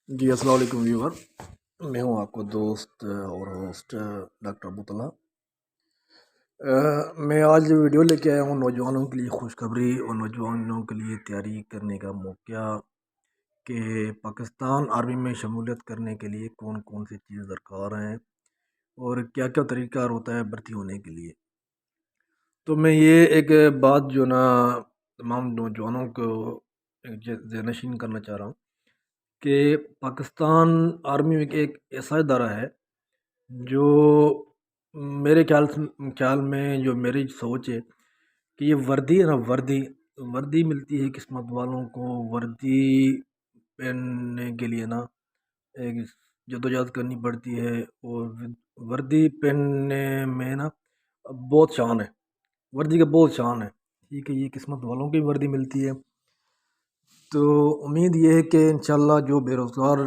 जी अस्सलाम वालेकुम व्यूवर। मैं हूं आपको दोस्त और होस्ट डॉक्टर अबू तला। मैं आज वीडियो लेके आया हूं नौजवानों के लिए खुशखबरी और नौजवानों के लिए तैयारी करने का मौका कि पाकिस्तान आर्मी में शमूलियत करने के लिए कौन कौन सी चीज़ दरकार हैं और क्या क्या तरीका होता है भर्ती होने के लिए। तो मैं ये एक बात जो ना तमाम नौजवानों को ज़हनशीन करना चाह रहा हूँ कि पाकिस्तान आर्मी में एक ऐसा इदारा है जो मेरे ख्याल में जो मेरी सोच है कि ये वर्दी है ना, वर्दी वर्दी मिलती है किस्मत वालों को। वर्दी पहनने के लिए ना एक जद्दोजहद करनी पड़ती है और वर्दी पहनने में ना बहुत शान है। वर्दी का बहुत शान है। ठीक है, ये किस्मत वालों की वर्दी मिलती है। तो उम्मीद ये है कि इंशाल्लाह जो बेरोज़गार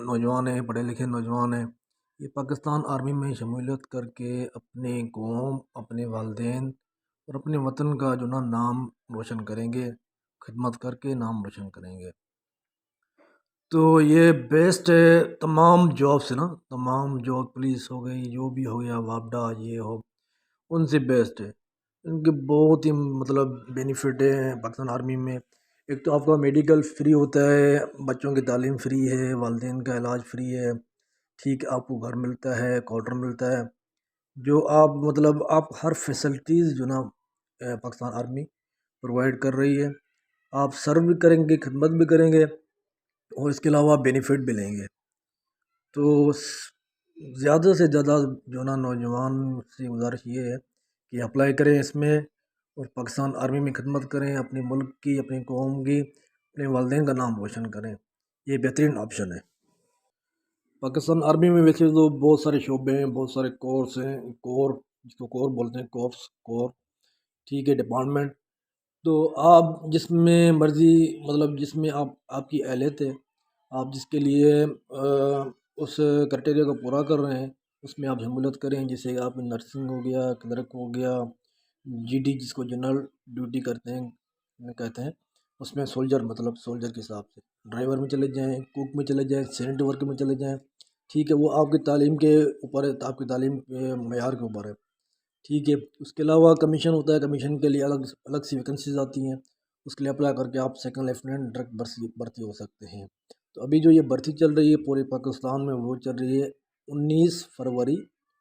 नौजवान हैं, पढ़े लिखे नौजवान हैं, ये पाकिस्तान आर्मी में शमूलियत करके अपने कौम, अपने वालिदैन और अपने वतन का जो ना नाम रोशन करेंगे, खिदमत करके नाम रोशन करेंगे। तो ये बेस्ट है तमाम जॉब से ना, तमाम जॉब पुलिस हो गई, जो भी हो गया, वापडा ये हो, उनसे बेस्ट है। इनके बहुत ही मतलब बेनिफिट हैं पाकिस्तान आर्मी में। एक तो आपका मेडिकल फ्री होता है, बच्चों की तालीम फ्री है, वालिदैन का इलाज फ्री है। ठीक, आपको घर मिलता है, क्वार्टर मिलता है, जो आप मतलब आप हर फैसिलिटीज़ जो ना पाकिस्तान आर्मी प्रोवाइड कर रही है। आप सर्व भी करेंगे, खिदमत भी करेंगे और इसके अलावा बेनिफिट भी लेंगे। तो ज़्यादा से ज़्यादा जो ना नौजवान से गुजारिश ये है कि अप्लाई करें इसमें और पाकिस्तान आर्मी में खिदमत करें, अपने मुल्क की, अपनी कौम की, अपने वालिदैन का नाम रोशन करें। ये बेहतरीन ऑप्शन है। पाकिस्तान आर्मी में वैसे तो बहुत सारे शोबे हैं, बहुत सारे कोर्स हैं, कोर जिसको कोर बोलते हैं, कोर्स कोर। ठीक है, डिपार्टमेंट। तो आप जिसमें मर्ज़ी मतलब जिसमें आप आपकी अहलियत है, आप जिसके लिए उस क्राइटेरिया को पूरा कर रहे हैं, उसमें आप शमूलियत करें। जैसे आप नर्सिंग हो गया, क्लर्क हो गया, जीडी जिसको जनरल ड्यूटी करते हैं कहते हैं, उसमें सोल्जर मतलब सोल्जर के हिसाब से ड्राइवर में चले जाएँ, कुक में चले जाएँ, सैनिटरी वर्क में चले जाएँ। ठीक है, वो आपकी तालीम के ऊपर है, आपकी तालीम के मयार के ऊपर है। ठीक है, उसके अलावा कमीशन होता है, कमीशन के लिए अलग अलग सी वैकेंसीज आती हैं। उसके लिए अप्लाई करके आप सेकंड लेफ्टिनेंट डायरेक्ट भर्ती हो सकते हैं। तो अभी जो ये भर्ती चल रही है पूरे पाकिस्तान में, वो चल रही है 19 फरवरी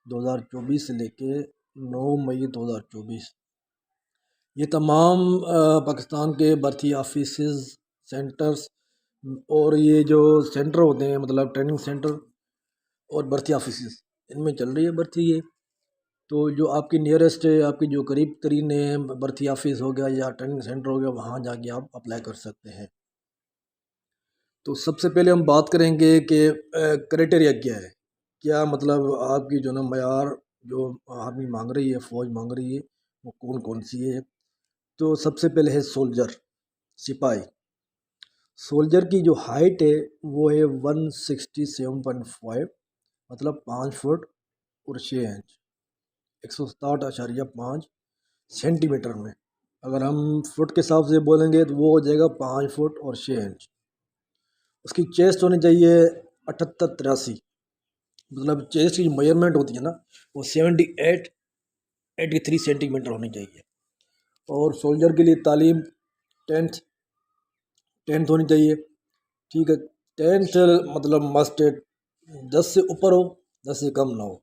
2024 से लेके 9 मई 2024। ये तमाम पाकिस्तान के भर्ती ऑफिसेज, सेंटर्स और ये जो सेंटर होते हैं मतलब ट्रेनिंग सेंटर और भर्ती ऑफिसेज, इनमें चल रही है भर्ती ये। तो जो आपकी नियरेस्ट है, आपकी जो करीब तरीन है, भर्ती ऑफिस हो गया या ट्रेनिंग सेंटर हो गया, वहाँ जाके आप अप्लाई कर सकते हैं। तो सबसे पहले हम बात करेंगे कि क्राइटेरिया क्या है, क्या मतलब आपकी जो ना मयार जो आर्मी मांग रही है, फ़ौज मांग रही है, वो कौन कौन सी है। तो सबसे पहले है सोल्जर, सिपाही। सोल्जर की जो हाइट है वो है 167.5, मतलब 5 फुट और 6 इंच, 167.5 सेंटीमीटर में। अगर हम फुट के हिसाब से बोलेंगे तो वो हो जाएगा 5 फुट और 6 इंच। उसकी चेस्ट होनी चाहिए 78-83, मतलब चेस्ट की मेजरमेंट होती है ना, वो 78-83 सेंटीमीटर होनी चाहिए। और सोल्जर के लिए तालीम टेंथ टेंथ होनी चाहिए। ठीक है, टेंथ मतलब मस्ट है, 10 से ऊपर हो, 10 से कम ना हो।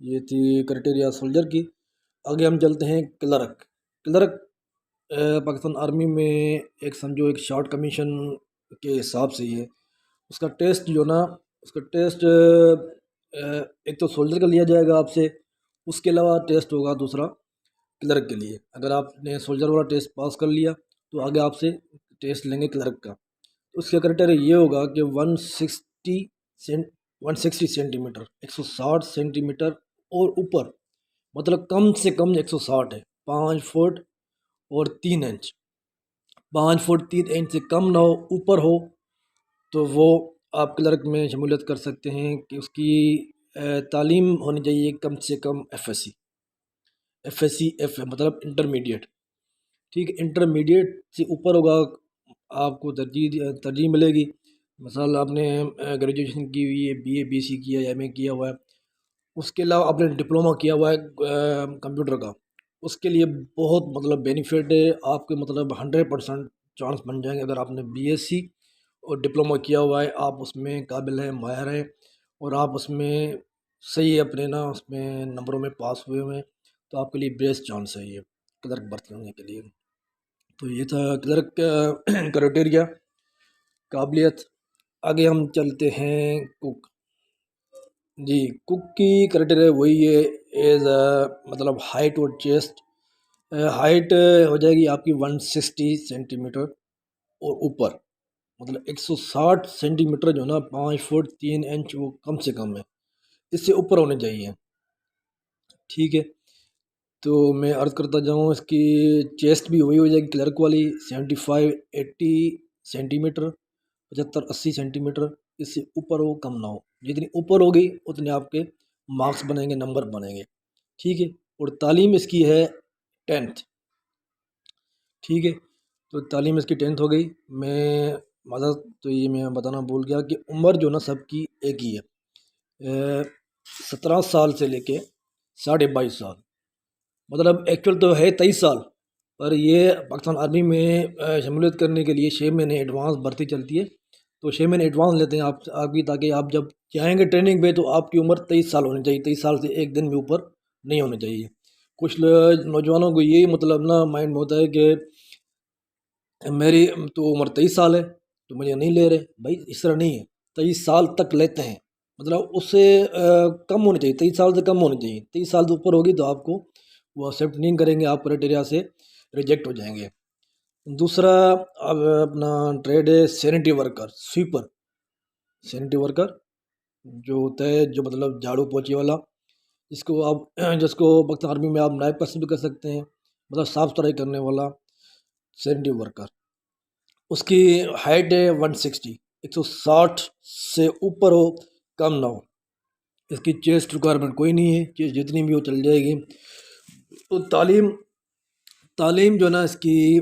ये थी क्राइटेरिया सोल्जर की। आगे हम चलते हैं क्लर्क। क्लर्क पाकिस्तान आर्मी में एक समझो एक शॉर्ट कमीशन के हिसाब से ये उसका टेस्ट जो ना, उसका टेस्ट एक तो सोल्जर का लिया जाएगा आपसे, उसके अलावा टेस्ट होगा दूसरा क्लर्क के लिए। अगर आपने सोल्जर वाला टेस्ट पास कर लिया तो आगे आपसे टेस्ट लेंगे क्लर्क का। तो उसका क्राइटेरिया ये होगा कि 160 सेंटीमीटर, 160 सेंटीमीटर और ऊपर, मतलब कम से कम 160 है, 5 फुट और 3 इंच। 5 फुट 3 इंच से कम ना हो, ऊपर हो तो वो आप क्लर्क में शमूलियत कर सकते हैं। कि उसकी तालीम होनी चाहिए कम से कम एफ एस सी एफ मतलब इंटरमीडिएट। ठीक है, इंटरमीडिएट से ऊपर होगा आपको तरजीह मिलेगी। मिसाल आपने ग्रेजुएशन की हुई है, बीए बीसी किया है, एमए किया हुआ है, उसके अलावा आपने डिप्लोमा किया हुआ है कंप्यूटर का, उसके लिए बहुत मतलब बेनिफिट है आपके, मतलब 100% चांस बन जाएंगे। अगर आपने बीएससी और डिप्लोमा किया हुआ है, आप उसमें काबिल हैं, माहिर हैं, और आप उसमें सही अपने ना उसमें नंबरों में पास हुए हुए हैं, तो आपके लिए बेस्ट चांस है ये क्लर्क भर्ती होने के लिए। तो ये था क्लर्क क्राइटेरिया, काबिलियत। आगे हम चलते हैं कुक। जी, कुक की क्राइटेरिया वही है, एज मतलब हाइट और चेस्ट। हाइट हो जाएगी आपकी 160 सेंटीमीटर और ऊपर, मतलब 160 सेंटीमीटर जो है ना, 5 फुट 3 इंच, वो कम से कम है, इससे ऊपर होने चाहिए। ठीक है, तो मैं अर्ज़ करता जाऊँ, इसकी चेस्ट भी वही हो जाएगी क्लर्क वाली, 75-80 सेंटीमीटर, 75-80 सेंटीमीटर। इससे ऊपर हो कम ना हो, जितनी ऊपर होगी उतने आपके मार्क्स बनेंगे, नंबर बनेंगे। ठीक है, और तालीम इसकी है 10th। ठीक है, तो तालीम इसकी 10th हो गई। मैं मदद तो ये मैं बताना भूल गया कि उम्र जो ना सबकी एक ही है, 17 साल से लेके 22.5 साल, मतलब एक्चुअल तो है 23 साल, पर ये पाकिस्तान आर्मी में शमूलियत करने के लिए 6 महीने एडवांस भर्ती चलती है, तो 6 महीने एडवांस लेते हैं आप आपकी, ताकि आप जब जाएंगे ट्रेनिंग पे तो आपकी उम्र 23 साल होनी चाहिए, 23 साल से एक दिन भी ऊपर नहीं होनी चाहिए। कुछ नौजवानों को यही मतलब ना माइंड में होता है कि मेरी तो उम्र 23 साल है तो मुझे नहीं ले रहे, भाई इस तरह नहीं है, 23 साल तक लेते हैं, मतलब उससे कम होनी चाहिए, 23 साल से कम होनी चाहिए, 23 साल से ऊपर होगी तो आपको वो एक्सेप्ट नहीं करेंगे, आप क्राइटेरिया से रिजेक्ट हो जाएंगे। दूसरा, अब अपना ट्रेड है sanitary worker, sweeper. Sanitary worker जो होता है, जो मतलब झाड़ू पोछे वाला, जिसको आप जिसको पाकिस्तान आर्मी में आप नायब पर्सन भी कर सकते हैं, मतलब साफ सफाई करने वाला सैनिटरी वर्कर। उसकी हाइट है 160, 160 से ऊपर हो, कम ना हो। इसकी चेस्ट रिक्वायरमेंट कोई नहीं है, चेस्ट जितनी भी हो चल जाएगी। तो तालीम तालीम जो है ना इसकी,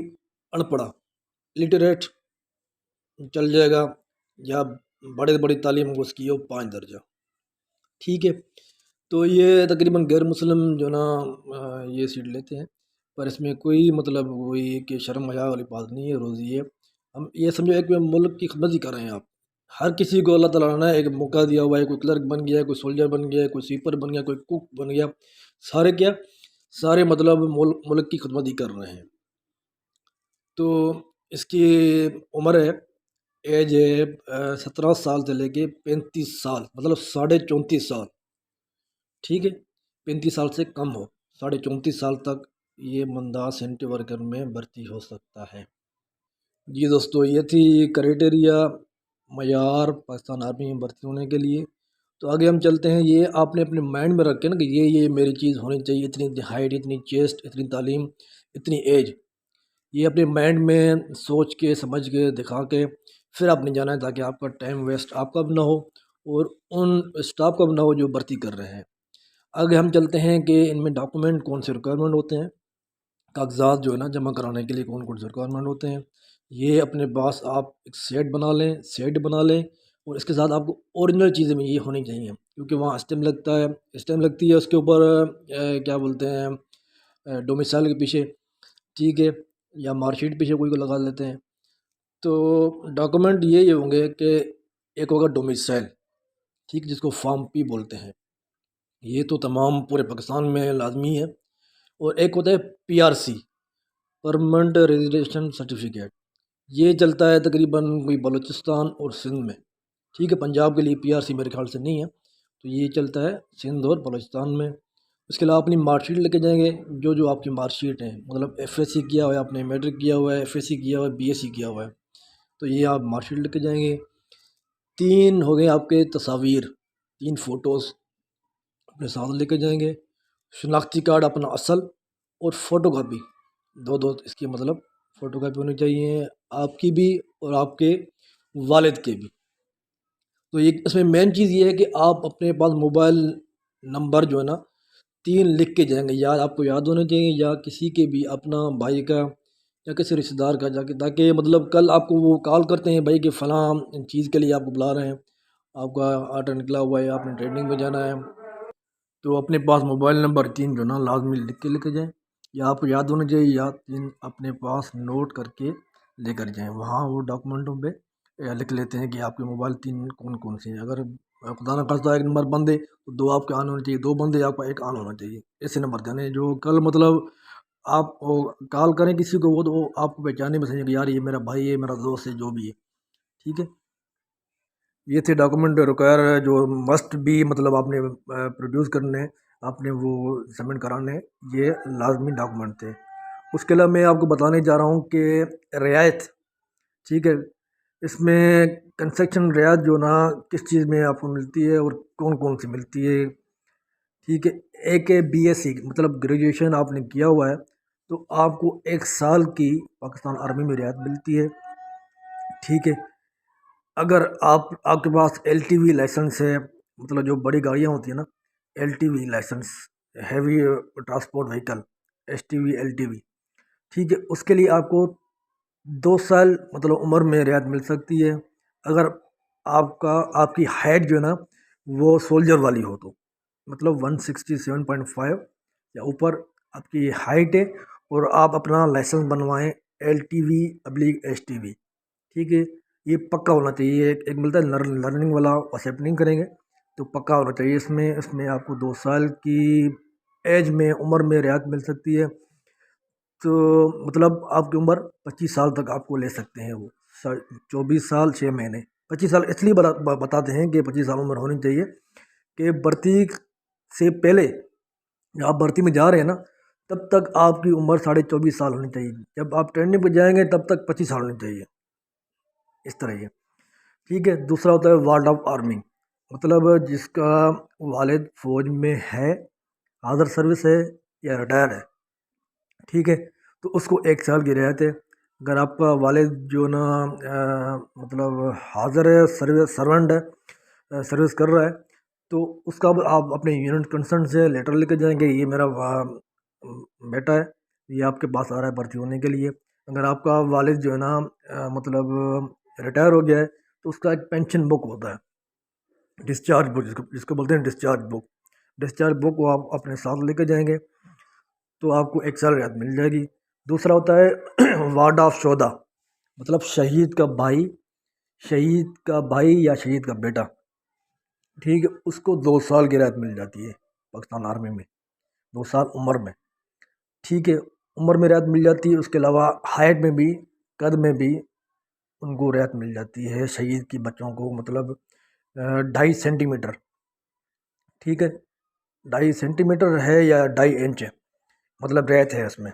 अनपढ़ा लिटरेट चल जाएगा, या बड़े से बड़ी तालीम उसकी हो 5 दर्जा। ठीक है, तो ये तकरीबन गैर मुस्लिम जो ना ये सीट लेते हैं, पर इसमें कोई मतलब वही कि शर्म हया वाली बात नहीं है, रोज़ी है। हम ये समझो एक मुल्क की खिदमत ही कर रहे हैं आप। हर किसी को अल्लाह ताला ने एक मौका दिया हुआ है, कोई क्लर्क बन गया, कोई सोल्जर बन गया, कोई स्वीपर बन गया, कोई कुक बन गया, सारे क्या, सारे मतलब मुल्क की खिदमत ही कर रहे हैं। तो इसकी उम्र है, एज है 17 साल से लेके 35 साल, मतलब 34.5 साल। ठीक है, 35 साल से कम हो, 34.5 साल तक ये बंदा सैनिटरी वर्कर में भर्ती हो सकता है। जी दोस्तों, ये थी क्राइटेरिया, मयार पाकिस्तान आर्मी में भर्ती होने के लिए। तो आगे हम चलते हैं, ये आपने अपने माइंड में रखे ना कि ये मेरी चीज़ होनी चाहिए, इतनी हाइट, इतनी चेस्ट, इतनी तालीम, इतनी एज, ये अपने माइंड में सोच के समझ के दिखा के फिर आपने जाना है, ताकि आपका टाइम वेस्ट आपका भी ना हो और उन स्टाफ का भी ना हो जो भर्ती कर रहे हैं। आगे हम चलते हैं कि इनमें डॉक्यूमेंट कौन से रिक्वायरमेंट होते हैं, कागजात जो है ना जमा कराने के लिए कौन कौन से रिक्वायरमेंट होते हैं। ये अपने पास आप एक सेट बना लें, और इसके साथ आपको ओरिजिनल चीज़ें में ये होनी चाहिए, क्योंकि वहाँ स्टैम्प लगता है, स्टैम्प लगती है उसके ऊपर, क्या बोलते हैं, डोमिसाइल के पीछे। ठीक है, या मार्कशीट पीछे कोई को लगा लेते हैं। तो डॉक्यूमेंट ये होंगे कि एक होगा डोमिसाइल, ठीक, जिसको फॉर्म पी बोलते हैं, ये तो तमाम पूरे पाकिस्तान में लाजमी है। और एक होता है पीआरसी, परमानेंट रेजिडेंशन सर्टिफिकेट, ये चलता है तकरीबन कोई बलूचिस्तान और सिंध में। ठीक है, पंजाब के लिए पीआरसी मेरे ख्याल से नहीं है, तो ये चलता है सिंध और बलूचिस्तान में। उसके अलावा अपनी मार्कशीट लेके जाएंगे, जो जो आपकी मार्कशीट है, मतलब एफएससी किया हुआ है आपने, मैट्रिक किया हुआ है, एफएससी किया हुआ है, बीएससी किया हुआ है, तो ये आप मार्कशीट लेके जाएंगे। 3 हो गए आपके तस्वीर, 3 फ़ोटोज़ अपने साथ लेके जाएंगे। शनाख्ती कार्ड अपना असल, और फ़ोटोकॉपी, दो दो इसकी मतलब फ़ोटोकॉपी होनी चाहिए, आपकी भी और आपके वालिद के भी। तो ये इसमें मेन चीज़ ये है कि आप अपने पास मोबाइल नंबर जो है ना 3 लिख के जाएंगे, या आपको याद होने चाहिए, या किसी के भी अपना भाई का या किसी रिश्तेदार का जाके, ताकि मतलब कल आपको वो कॉल करते हैं भाई कि फ़लाँ चीज़ के लिए आपको बुला रहे हैं, आपका ऑर्डर निकला हुआ है, आपने ट्रेनिंग में जाना है, तो अपने पास मोबाइल नंबर 3 जो ना लाजमी लिख के लेके जाएँ, या आपको याद होना चाहिए, या 3 अपने पास नोट करके लेकर जाएँ। वहाँ वो डॉक्यूमेंटों पे लिख लेते हैं कि आपके मोबाइल 3 कौन-कौन से हैं। अगर खुदा ना खास्ता एक नंबर बंद है, तो 2 आपके ऑन होने चाहिए, 2 बंद है आपका 1 ऑन होना चाहिए। ऐसे नंबर देने जो कल मतलब आप वो कॉल करें किसी को, वो तो वो आपको पहचाने में सही कि यार ये मेरा भाई है, मेरा दोस्त है, जो भी है। ठीक है? ये थे डॉक्यूमेंट रिक्वायर जो मस्ट भी मतलब आपने प्रोड्यूस करने हैं, आपने वो सबमिट कराने हैं, ये लाजमी डॉक्यूमेंट थे। उसके अलावा मैं आपको बताने जा रहा हूँ कि रियायत, ठीक है, इसमें कंस्ट्रक्शन रियायत जो ना किस चीज़ में आपको मिलती है और कौन कौन सी मिलती है। ठीक है, एक है BSc मतलब ग्रेजुएशन आपने किया हुआ है, तो आपको 1 साल की पाकिस्तान आर्मी में रियायत मिलती है। ठीक है, अगर आपके पास LTV लाइसेंस है, मतलब जो बड़ी गाड़ियाँ होती है ना, LTV licence, heavy transport vehicle, STV LTV, ठीक है, उसके लिए आपको 2 साल मतलब उम्र में रियायत मिल सकती है। अगर आपकी हाइट जो है ना वो सोल्जर वाली हो, तो मतलब 167.5 या ऊपर आपकी हाइट है, और आप अपना लाइसेंस बनवाएं LTV अब्लिक STV। ठीक है, ये पक्का होना चाहिए। एक मिलता है लर्निंग वाला, सेपनिंग करेंगे तो पक्का होना चाहिए। इसमें आपको 2 साल की एज में उम्र में रियायत मिल सकती है। तो मतलब आपकी उम्र 25 साल तक आपको ले सकते हैं वो, 24 साल 6 महीने। 25 साल इसलिए बताते हैं कि 25 साल उम्र होनी चाहिए कि भर्ती से पहले आप भर्ती में जा रहे हैं ना, तब तक आपकी उम्र 24.5 साल होनी चाहिए। जब आप ट्रेनिंग पे जाएंगे तब तक 25 साल होनी चाहिए, इस तरह ये। ठीक है, दूसरा होता है वार्ड ऑफ आर्मी, मतलब जिसका वालिद फौज में है, हाज़र सर्विस है या रिटायर है। ठीक है, तो उसको 1 साल की रियायत है। अगर आपका वालिद जो ना मतलब हाज़र है, सर्वेंट है, सर्विस कर रहा है, तो उसका आप अपने यूनिट कंसर्न से लेटर लेके जाएंगे, ये मेरा बेटा है, ये आपके पास आ रहा है भर्ती होने के लिए। अगर आपका वालिद जो है ना मतलब रिटायर हो गया है, तो उसका एक पेंशन बुक होता है, डिस्चार्ज बुक जिसको जिसको बोलते हैं डिस्चार्ज बुक। डिस्चार्ज बुक वो आप अपने साथ लेके जाएंगे, तो आपको 1 साल रियायत मिल जाएगी। दूसरा होता है वार्ड ऑफ शोदा, मतलब शहीद का भाई या शहीद का बेटा। ठीक है, उसको 2 साल की रियायत मिल जाती है पाकिस्तान आर्मी में, 2 साल उम्र में। ठीक है, उम्र में रियायत मिल जाती है। उसके अलावा हाइट में भी, कद में भी उनको रियायत मिल जाती है शहीद की बच्चों को, मतलब 2.5 सेंटीमीटर। ठीक है, 2.5 सेंटीमीटर है या 2.5 इंच है, मतलब रियायत है इसमें।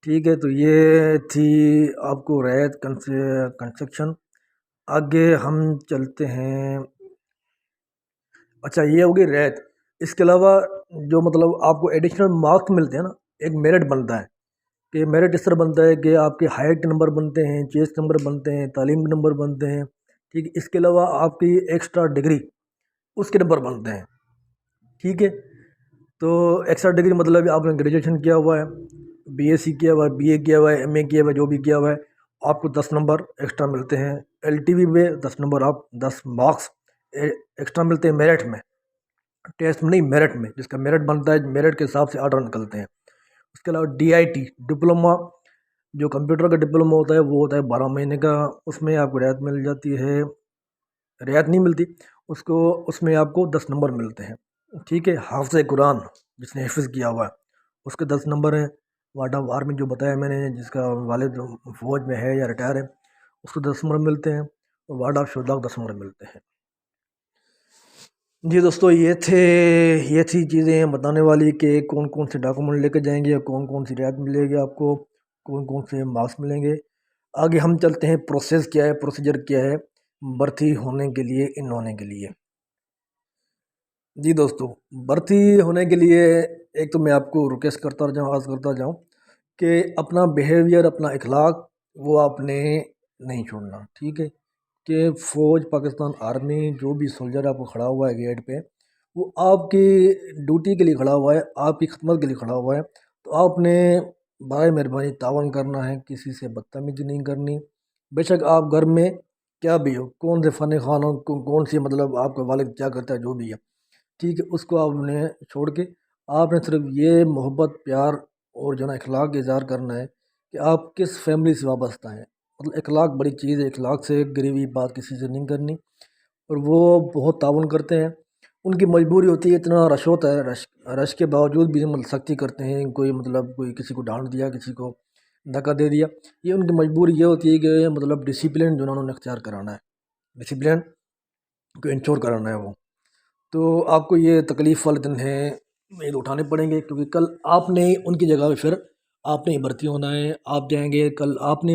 ठीक है, तो ये थी आपको रैयत कंस्ट्रक्शन। आगे हम चलते हैं। अच्छा, ये होगी रैयत। इसके अलावा जो मतलब आपको एडिशनल मार्क्स मिलते हैं ना, एक मेरिट बनता है कि मेरिट इस तरह बनता है कि आपके हाइट के नंबर बनते हैं, चेस्ट नंबर बनते हैं, तालीम के नंबर बनते हैं। ठीक है, इसके अलावा आपकी एक्स्ट्रा डिग्री, उसके नंबर बनते हैं। ठीक है, तो एक्स्ट्रा डिग्री मतलब आपने ग्रेजुएशन किया हुआ है, BSc किया हुआ है, BA किया हुआ है, MA किया हुआ है, जो भी किया हुआ है, आपको 10 नंबर एक्स्ट्रा मिलते हैं। LTV में 10 नंबर, आप 10 मार्क्स एक्स्ट्रा मिलते हैं मेरिट में, टेस्ट में नहीं, मेरिट में। जिसका मेरिट बनता है, मेरिट के हिसाब से ऑर्डर निकलते हैं। उसके अलावा DIT डिप्लोमा, जो कंप्यूटर का डिप्लोमा होता है, वो होता है 12 महीने का, उसमें आपको रियायत मिल जाती है, रियायत नहीं मिलती उसको, उसमें आपको 10 नंबर मिलते हैं। ठीक है, हाफ़िज़ कुरान जिसने हिफ्ज़ किया हुआ है, उसके 10 नंबर हैं। वार्ड ऑफ आर्मी जो बताया मैंने, जिसका वालिद फ़ौज में है या रिटायर है, उसको 10 नंबर मिलते हैं, और वार्ड ऑफ शुहदा को 10 नंबर मिलते हैं। जी दोस्तों, ये थी चीज़ें बताने वाली कि कौन कौन से डॉक्यूमेंट लेके जाएंगे, या कौन कौन सी रियायत मिलेगी आपको, कौन कौन से मार्क्स मिलेंगे। आगे हम चलते हैं, प्रोसेस क्या है, प्रोसीजर क्या है भर्ती होने के लिए, इन होने के लिए। जी दोस्तों, भर्ती होने के लिए एक तो मैं आपको रिक्वेस्ट करता जाऊँ, अर्ज़ करता जाऊँ कि अपना बिहेवियर, अपना इखलाक, वो आपने नहीं छोड़ना। ठीक है, कि फ़ौज, पाकिस्तान आर्मी, जो भी सोल्जर आपको खड़ा हुआ है गेट पे, वो आपकी ड्यूटी के लिए खड़ा हुआ है, आपकी खिदमत के लिए खड़ा हुआ है। तो आपने भाई मेहरबानी तावन करना है, किसी से बदतमीजी नहीं करनी। बेशक आप घर में क्या भी हो, कौन से फ़न खान हो, कौन सी मतलब आपका वालिद क्या करता है, जो भी है, ठीक है, उसको आपने छोड़ के आपने सिर्फ ये मोहब्बत प्यार और जो ना इखलाक का इज़हार करना है कि आप किस फैमिली से वाबस्ता हैं। मतलब इखलाक बड़ी चीज़ है, इखलाक से गिरी हुई बात किसी से नहीं करनी। और वो बहुत ताउन करते हैं, उनकी मजबूरी होती है, इतना रश होता है, रश रश के बावजूद भी मतलब सख्ती करते हैं। कोई मतलब कोई किसी को डांट दिया, किसी को धक्का दे दिया, ये उनकी मजबूरी ये होती है कि मतलब डिसिप्लिन जो ना उन्होंने अख्तियार कराना है, डिसिप्लिन को इंश्योर कराना है वो। तो आपको ये तकलीफ़ वाले दिन हैं, ये तो उठाने पड़ेंगे, क्योंकि कल आपने उनकी जगह पे फिर आपने ही भर्ती होना है। आप जाएंगे कल आपने,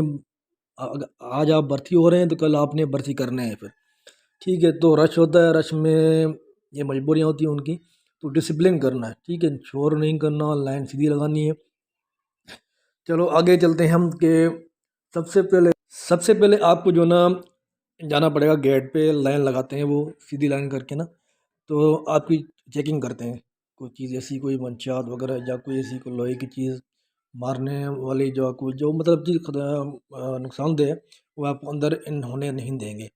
आज आप भर्ती हो रहे हैं तो कल आपने भर्ती करने हैं फिर, ठीक है। तो रश होता है, रश में ये मजबूरियाँ होती हैं उनकी, तो डिसिप्लिन करना है, ठीक है, शोर नहीं करना, लाइन सीधी लगानी है। चलो आगे चलते हैं हम कि सबसे पहले आपको जो ना जाना पड़ेगा गेट पे, लाइन लगाते हैं वो सीधी लाइन करके ना, तो आपकी चेकिंग करते हैं। कोई चीज़ ऐसी, कोई मंशियात वगैरह या कोई ऐसी कोई लोहे की चीज़ मारने वाली जो कोई जो मतलब चीज़ नुकसानदेह है, वो आपको अंदर इन होने नहीं देंगे।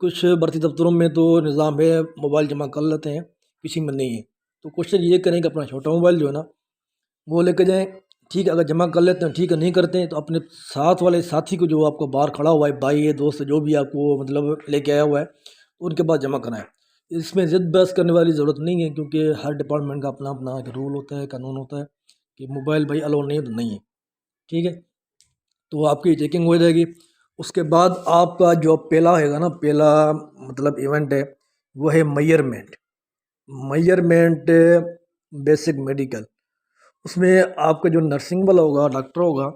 कुछ भर्ती दफ्तरों में तो निज़ाम है मोबाइल जमा कर लेते हैं, किसी में नहीं है। तो कोशिश ये करें कि अपना छोटा मोबाइल जो है ना वो लेके जाएं, ठीक है। अगर जमा कर लेते हैं ठीक है, नहीं करते हैं तो अपने साथ वाले साथी को, जो आपको बाहर खड़ा हुआ है, भाई है, दोस्त है, जो भी आपको मतलब लेके आया हुआ है, तो उनके पास जमा कराएं। इसमें ज़िद बहस करने वाली ज़रूरत नहीं है, क्योंकि हर डिपार्टमेंट का अपना अपना एक रूल होता है, कानून होता है कि मोबाइल भाई अलाउ नहीं है तो नहीं है, ठीक है। तो आपकी चेकिंग हो जाएगी। उसके बाद आपका जो पहला होगा ना, पहला मतलब इवेंट है, वो है मेजरमेंट। Measurement basic medical. उसमें आपका जो नर्सिंग वाला होगा, डॉक्टर होगा,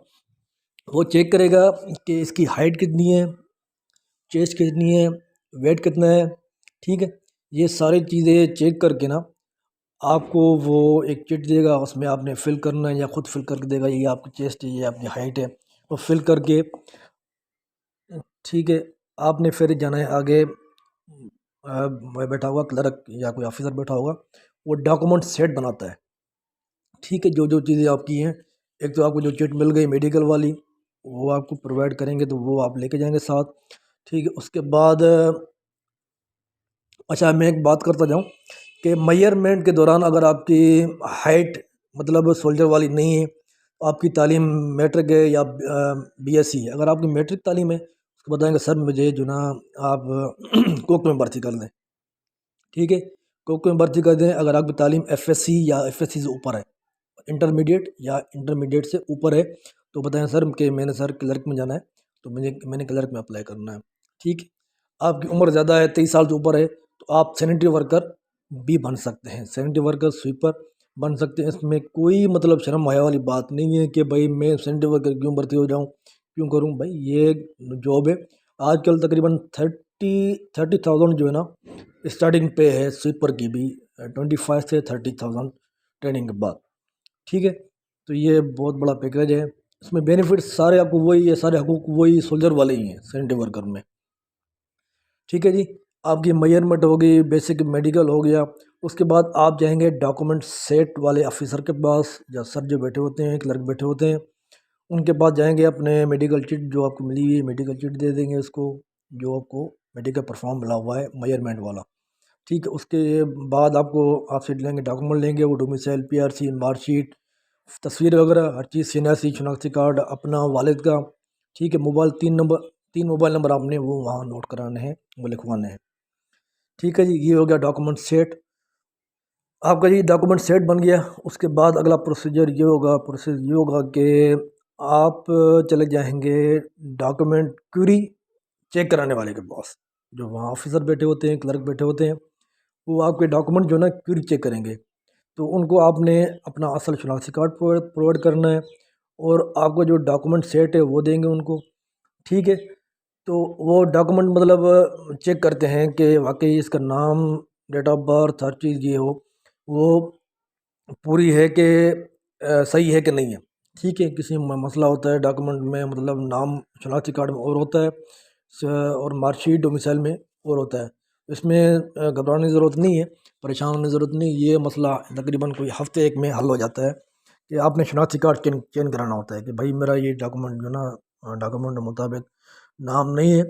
वो चेक करेगा कि इसकी हाइट कितनी है, चेस्ट कितनी है, वेट कितना है, ठीक है। ये सारी चीज़ें चेक करके ना आपको वो एक चिट देगा, उसमें आपने फिल करना है या खुद फिल करके देगा, ये आपकी चेस्ट है, ये आपकी हाइट है, तो फिल करके, ठीक है। आपने फिर जाना है आगे, मैं बैठा होगा क्लर्क या कोई ऑफिसर बैठा होगा, वो डॉक्यूमेंट सेट बनाता है, ठीक है। जो जो चीज़ें आपकी हैं, एक तो आपको जो चिट मिल गई मेडिकल वाली, वो आपको प्रोवाइड करेंगे, तो वो आप लेके जाएंगे साथ, ठीक है। उसके बाद अच्छा, मैं एक बात करता जाऊँ कि मेजरमेंट के दौरान अगर आपकी हाइट मतलब सोल्जर वाली नहीं है, तो आपकी तालीम मैट्रिक है या बीएससी है। अगर आपकी मैट्रिक तालीम है, उसको बताएंगे सर मुझे जो ना आप कोक में भर्ती कर दें, ठीक है, कोक में भर्ती कर दें। अगर आपकी तालीम एफएससी या एफएससी से ऊपर है, इंटरमीडिएट या इंटरमीडिएट से ऊपर है, तो बताएं सर कि मैंने सर क्लर्क में जाना है, तो मैंने क्लर्क में अप्लाई करना है, ठीक है। आपकी उम्र ज़्यादा है, 23 साल से ऊपर है, तो आप सैनिटरी वर्कर भी बन सकते हैं, सैनिटरी वर्कर स्वीपर बन सकते हैं। इसमें कोई मतलब शर्म आया वाली बात नहीं है कि भाई मैं सैनिटरी वर्कर क्यों भर्ती हो जाऊँ, क्यों करूँ। भाई ये जॉब है, आजकल तकरीबन 30,000 जो है ना स्टार्टिंग पे है स्वीपर की भी, 25 से 30,000 ट्रेनिंग के बाद, ठीक है। तो ये बहुत बड़ा पैकेज है, इसमें बेनिफिट्स सारे आपको वही है, सारे हकूक वही सोल्जर वाले ही हैं सैनिटरी वर्कर में, ठीक है जी। आपकी मेजरमेंट हो गई, बेसिक मेडिकल हो गया। उसके बाद आप जाएंगे डॉक्यूमेंट सेट वाले ऑफिसर के पास, या सर जो बैठे होते हैं, क्लर्क बैठे होते हैं, उनके पास जाएंगे, अपने मेडिकल चिट जो आपको मिली हुई है मेडिकल चिट दे देंगे उसको, जो आपको मेडिकल परफॉर्म मिला हुआ है मेजरमेंट वाला, ठीक है। उसके बाद आपको आपसे लेंगे डॉक्यूमेंट, लेंगे वो डोमिसाइल, पीआरसी, मार्कशीट, तस्वीर वगैरह हर चीज़, सीनियरसी, शनाख्ती कार्ड अपना वालिद का, ठीक है। मोबाइल 3 नंबर, 3 मोबाइल नंबर आपने वो वहाँ नोट कराने हैं, वो लिखवाने हैं, ठीक है जी। ये हो गया डॉक्यूमेंट सेट आपका जी, डॉक्यूमेंट सेट बन गया। उसके बाद अगला प्रोसेस ये होगा कि आप चले जाएंगे डॉक्यूमेंट क्यूरी चेक कराने वाले के पास, जो वहाँ ऑफिसर बैठे होते हैं, क्लर्क बैठे होते हैं, वो आपके डॉक्यूमेंट जो है ना क्यूरी चेक करेंगे। तो उनको आपने अपना असल शनाख्ती कार्ड प्रोवाइड करना है, और आपका जो डॉक्यूमेंट सेट है वो देंगे उनको, ठीक है। तो वो डॉक्यूमेंट मतलब चेक करते हैं कि वाकई इसका नाम, डेट ऑफ बर्थ, हर चीज़ ये हो, वो पूरी है कि सही है कि नहीं है, ठीक है। किसी में मसला होता है डॉक्यूमेंट में, मतलब नाम शनाख्ती कार्ड में और होता है, और मार्कशीट डोमिसाइल में और होता है। इसमें घबराने की ज़रूरत नहीं है, परेशान होने की ज़रूरत नहीं, ये मसला तकरीबन कोई हफ्ते एक में हल हो जाता है कि आपने शनाख्ती कार्ड चेंज कराना होता है कि भाई मेरा ये डॉक्यूमेंट जो ना डॉक्यूमेंट के मुताबिक नाम नहीं है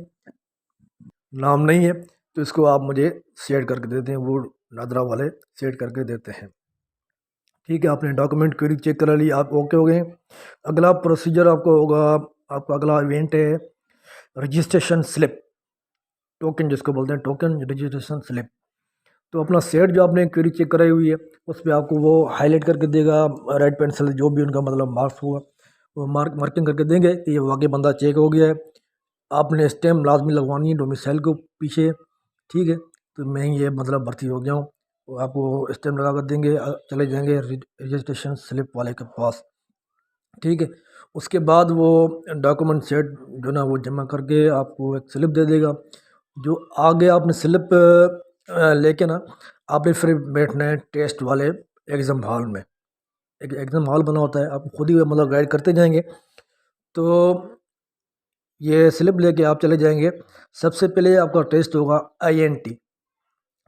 नाम नहीं है, तो इसको आप मुझे सेट करके देते हैं, वो नादरा वाले सेट करके देते हैं। ठीक है, आपने डॉक्यूमेंट क्वेरी चेक करा ली, आप ओके हो गए। अगला प्रोसीजर आपको होगा, आपका अगला इवेंट है रजिस्ट्रेशन स्लिप, टोकन जिसको बोलते हैं, टोकन रजिस्ट्रेशन स्लिप। तो अपना सेट जो आपने क्वेरी चेक कराई हुई है उस पर आपको वो हाईलाइट करके देगा, रेड पेंसिल जो भी उनका मतलब मार्क्स होगा वो मार्किंग करके देंगे कि ये वाकई बंदा चेक हो गया है। आपने स्टैम्प लाजमी लगवानी है डोमिसाइल को पीछे। ठीक है, तो मैं ये मतलब भर्ती हो गया हूँ, तो आपको स्टैम्प लगा कर देंगे, चले जाएंगे रजिस्ट्रेशन स्लिप वाले के पास। ठीक है, उसके बाद वो डॉक्यूमेंट सेट जो ना वो जमा करके आपको एक स्लिप दे देगा। जो आगे आपने स्लिप लेके ना आपने फिर बैठना है टेस्ट वाले एग्ज़ाम हॉल में। एक एग्ज़ाम हॉल बना होता है, आप खुद ही मतलब गाइड करते जाएंगे। तो ये स्लिप लेके आप चले जाएंगे। सबसे पहले आपका टेस्ट होगा INT,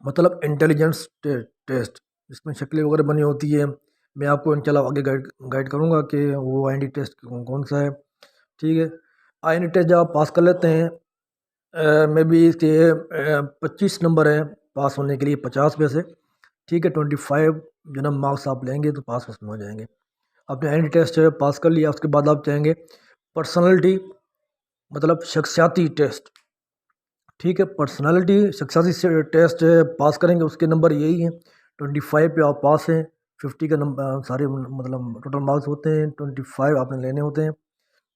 मतलब इंटेलिजेंस टेस्ट, जिसमें शक्लें वगैरह बनी होती है। मैं आपको इंशाल्लाह आगे गाइड गाइड करूँगा कि वो INT टेस्ट कौन सा है। ठीक है, INT टेस्ट जब आप पास कर लेते हैं, मे बी इसके 25 नंबर है पास होने के लिए 50 में से। ठीक है, 25 जो ना मार्क्स आप लेंगे तो पास उसमें हो जाएंगे। आपने INT टेस्ट पास कर लिया, उसके बाद आप चाहेंगे पर्सनैलिटी, मतलब शख्सियाती टेस्ट। ठीक है, पर्सनालिटी शख्सियाती से टेस्ट पास करेंगे, उसके नंबर यही हैं 25 पे आप पास हैं। 50 का नंबर सारे मतलब टोटल मार्क्स होते हैं, 25 आपने लेने होते हैं।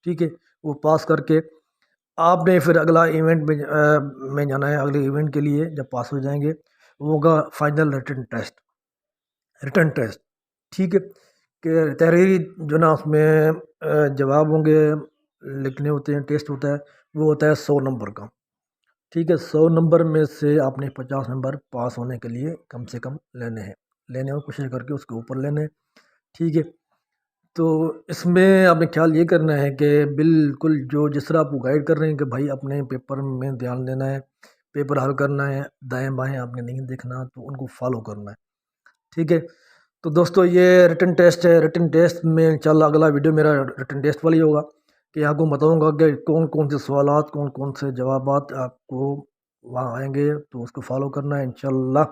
ठीक है, वो पास करके आपने फिर अगला इवेंट में जाना है। अगले इवेंट के लिए जब पास हो जाएंगे वो होगा फाइनल रिटर्न टेस्ट। ठीक है, कि तहरीरी जो ना उसमें जवाब होंगे, लिखने होते हैं, टेस्ट होता है, वो होता है 100 नंबर का। ठीक है, 100 नंबर में से आपने 50 नंबर पास होने के लिए कम से कम लेने हैं, लेने की कोशिश करके उसके ऊपर लेने हैं। ठीक है, तो इसमें आपने ख्याल ये करना है कि बिल्कुल जो जिस तरह आपको गाइड कर रहे हैं कि भाई अपने पेपर में ध्यान देना है, पेपर हल करना है, दाएं बाएं आपने नहीं देखना, तो उनको फॉलो करना है। ठीक है, तो दोस्तों ये रिटन टेस्ट है। रिटन टेस्ट में इंशाल्लाह अगला वीडियो मेरा रिटन टेस्ट वाली होगा कि आपको बताऊंगा कि कौन कौन से सवालात, कौन कौन से जवाबात आपको वहाँ आएंगे, तो उसको फॉलो करना है इंशाल्लाह।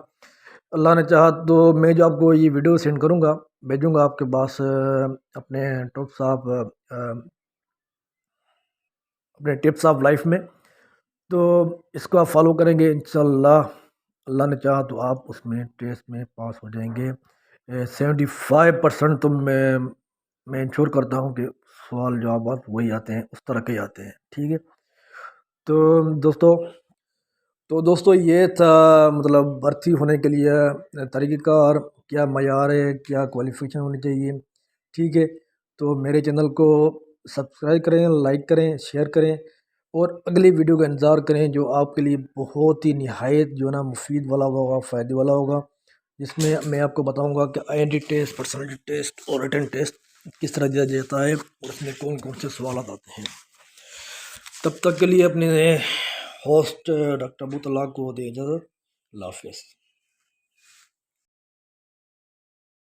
अल्लाह ने चाहा तो मैं जो आपको ये वीडियो सेंड करूँगा, भेजूँगा आपके पास अपने टिप्स ऑफ अपने टिप्स ऑफ लाइफ में। तो इसको आप फॉलो करेंगे इंशाल्लाह, अल्लाह ने चाहा तो आप उसमें टेस्ट में पास हो जाएंगे। 75% तो मैं इंश्योर करता हूँ कि सवाल जवाब वही आते हैं, उस तरह के ही आते हैं। ठीक है, तो दोस्तों ये था मतलब भर्ती होने के लिए तरीक़ेकार, क्या मयार है, क्या क्वालिफ़िकेशन होनी चाहिए। ठीक है, तो मेरे चैनल को सब्सक्राइब करें, लाइक करें, शेयर करें, और अगली वीडियो का इंतज़ार करें जो आपके लिए बहुत ही निहायत जो ना मुफीद वाला होगा, फ़ायदे वाला होगा, जिसमें मैं आपको बताऊंगा कि INT टेस्ट, पर्सनालिटी टेस्ट और रिटन टेस्ट किस तरह दिया जाता है और उसमें कौन कौन से सवाल आते हैं। तब तक के लिए अपने होस्ट डॉक्टर अबू तलाक को दे इजाज़त। अल्लाह हाफ़िज़।